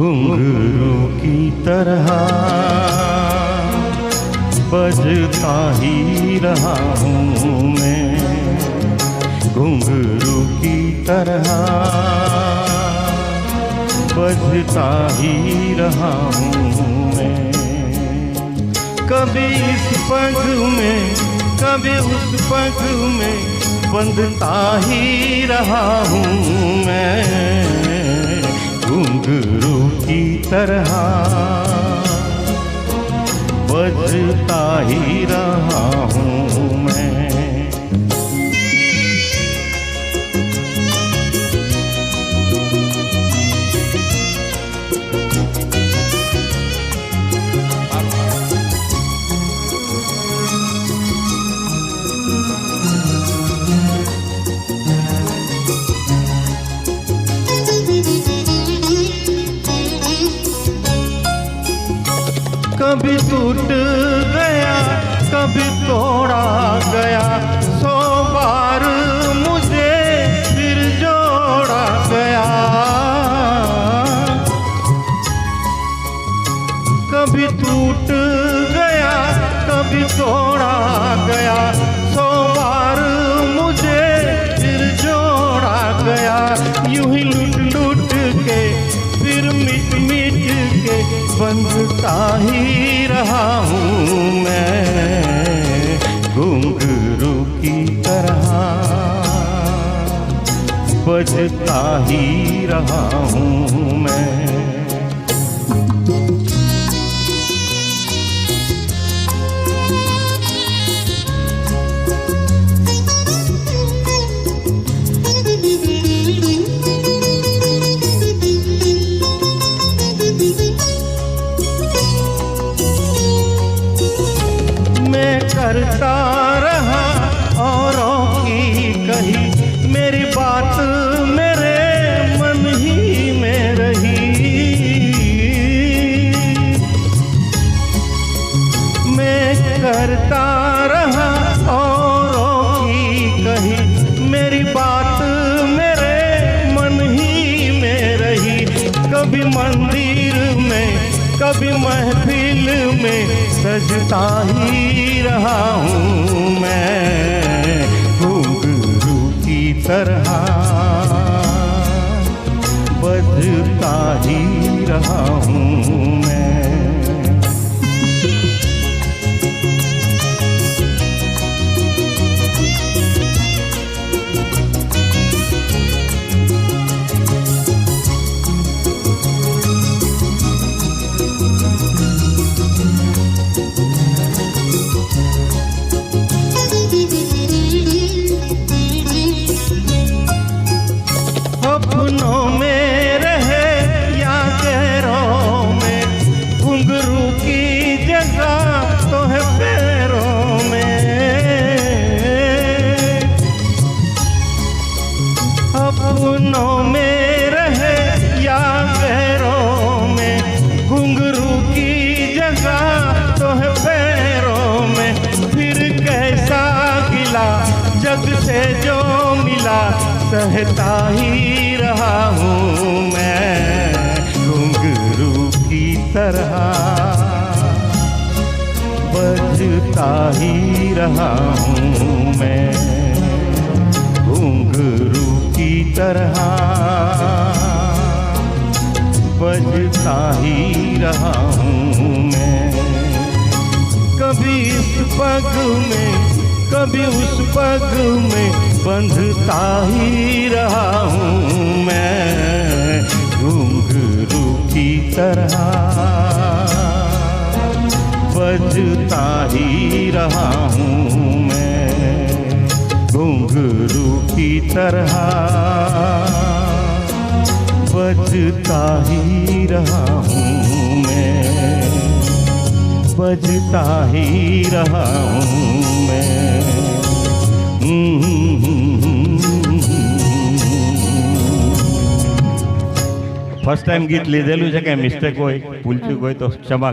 घुंघरू की तरह बजता ही रहा हूँ मैं, घुंघरू की तरह बजता ही रहा हूँ मैं। कभी इस पग में कभी उस पग में बंधता ही रहा हूँ मैं, घुंघरू की तरह बजता ही रहा हूँ मैं। कभी टूट गया कभी तोड़ा गया, 100 बार मुझे फिर जोड़ा गया। कभी टूट गया कभी तोड़ा गया, 100 बार मुझे फिर जोड़ा गया। यूं ही लुट लुट के फिर मिट मिट के बंधता ही रहा हूँ मैं, घुंघरू की तरह बजता ही रहा हूँ मैं। करता रहा औरों की कही, मेरी बात मेरे मन ही में रही। मैं करता रहा औरों की कही, मेरी बात मेरे मन ही में रही। कभी मंदिर में कभी महफिल में सजता ही रहा हूँ मैं, घुंघरू की तरह बजता ही रहा हूँ मैं। अपनों में रहे या गैरों में, घुंघरू की जगह तो है पैरों में। अपनों में रहे या गैरों में, घुंघरू की जगह तो है पैरों में। फिर कैसा गिला जग से जो मिला, सहता ही रहा हूँ मैं, घुंघरू की तरह बजता ही रहा हूँ मैं, घुंघरू की तरह बजता ही रहा हूँ मैं। कभी इस पग में कभी उस पग में बंधता ही रहा हूँ मैं, घुंघरू की तरह बजता ही रहा हूँ मैं, घुंघरू की तरह बजता ही रहा हूँ मैं, बजता ही रहा हूँ मैं। फर्स्ट टाइम गीत लीधेलू है, कहीं मिस्टेक हो भूल चूक हो तो क्षमा।